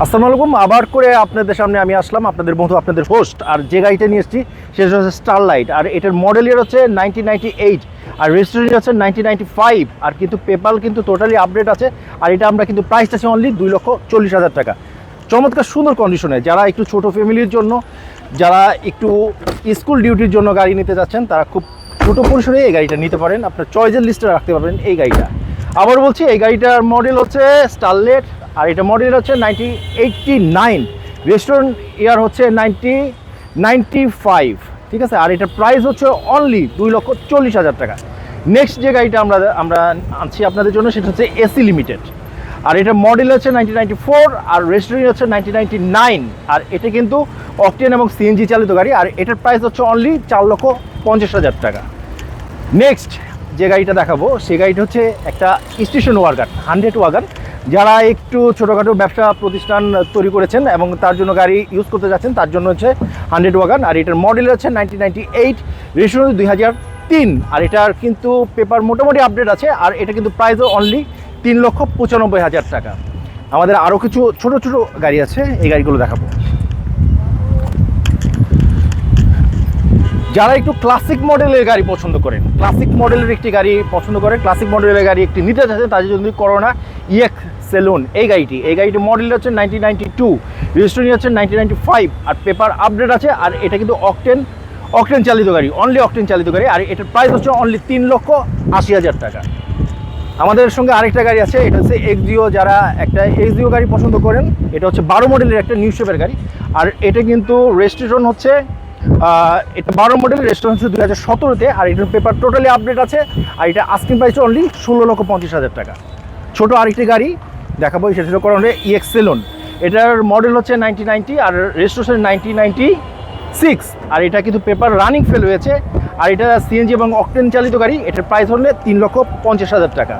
আসসালামু আলাইকুম। আবার করে আপনাদের সামনে আমি আসলাম, আপনাদের বন্ধু, আপনাদের হোস্ট। আর যে গাড়িটা নিয়ে এসেছি সেটা হচ্ছে স্টারলাইট। আর এটার মডেল ইয়ার হচ্ছে 1998, আর রেজিস্ট্রেশন হচ্ছে 1995। আর কিন্তু পেপাল কিন্তু টোটালি আপডেট আছে। আর এটা আমরা কিন্তু প্রাইসটা আছে অনলি 2,40,000 টাকা। চমৎকার সুন্দর কন্ডিশনে, যারা একটু ছোট ফ্যামিলির জন্য, যারা একটু স্কুল ডিউটির জন্য গাড়ি নিতে যাচ্ছেন, তারা খুব ছোটো পরিসরে এই গাড়িটা নিতে পারেন। আপনার চয়েসের লিস্টে রাখতে পারবেন এই গাড়িটা। আবার বলছি, এই গাড়িটার মডেল হচ্ছে স্টারলেট, আর এটা মডেল হচ্ছে 1989, রেজিস্ট্রেশন ইয়ার হচ্ছে 1995, ঠিক আছে। আর এটার প্রাইস হচ্ছে অনলি 2,40,000 টাকা। নেক্সট যে গাড়িটা আমরা আনছি আপনাদের জন্য, সেটা হচ্ছে এসি লিমিটেড। আর এটা মডেল হচ্ছে 1994, আর রেজিস্ট্রেশন হচ্ছে 1999। আর এটা কিন্তু অকটেন এবং সিএনজি চালিত গাড়ি। আর এটার প্রাইস হচ্ছে অনলি 4,50,000 টাকা। নেক্সট যে গাড়িটা দেখাবো, সেই গাড়িটা হচ্ছে একটা স্টেশন ওয়াগন, 100 ওয়াগন। যারা একটু ছোটোখাটো ব্যবসা প্রতিষ্ঠান তৈরি করেছেন এবং তার জন্য গাড়ি ইউজ করতে যাচ্ছেন, তার জন্য হচ্ছে 100 ওয়াগন। আর এটার মডেল হচ্ছে 1998, রেজিস্ট্রেশন 2003। আর এটার কিন্তু পেপার মোটামুটি আপডেট আছে। আর এটা কিন্তু প্রাইসও অনলি 3,95,000 টাকা। আমাদের আরও কিছু ছোট ছোট গাড়ি আছে, এই গাড়িগুলো দেখাবো। যারা একটু ক্লাসিক মডেলের গাড়ি পছন্দ করেন, ক্লাসিক মডেলের একটি গাড়ি পছন্দ করেন, ক্লাসিক মডেলের গাড়ি একটি নিতে চাচ্ছেন, তাদের জন্য করোনা ইএক্স সেলুন এই গাড়িটির মডেল হচ্ছে 1992, রেজিস্ট্রেশন হচ্ছে 1995। আর পেপার আপডেট আছে। আর এটা কিন্তু অকটেন চালিত গাড়ি, অনলি অকটেন চালিত গাড়ি। আর এটার প্রাইস হচ্ছে অনলি 3,80,000 টাকা। আমাদের সঙ্গে আরেকটা গাড়ি আছে, এটা হচ্ছে এক্সিও। যারা একটা এক্সিও গাড়ি পছন্দ করেন, এটা হচ্ছে 12 মডেলের একটা নিউ শেপের গাড়ি। আর এটা কিন্তু রেজিস্ট্রেশন হচ্ছে এটা 12 মডেলের, রেজিস্ট্রেশন হচ্ছে 2017-তে। আর এটার পেপার টোটালি আপডেট আছে। আর এটা আস্কিং প্রাইস অনলি 16,50,000 টাকা। ছোট আরেকটি গাড়ি দেখাবো, সেটা হচ্ছে করোনা ইএক্স সেলুন। এটার মডেল হচ্ছে 1990, আর রেজিস্ট্রেশন 1996। আর এটা কিন্তু পেপার রানিং ফেল হয়েছে। আর এটা সিএনজি এবং অকটেন চালিত গাড়ি। এটার প্রাইস হলে 3,50,000 টাকা।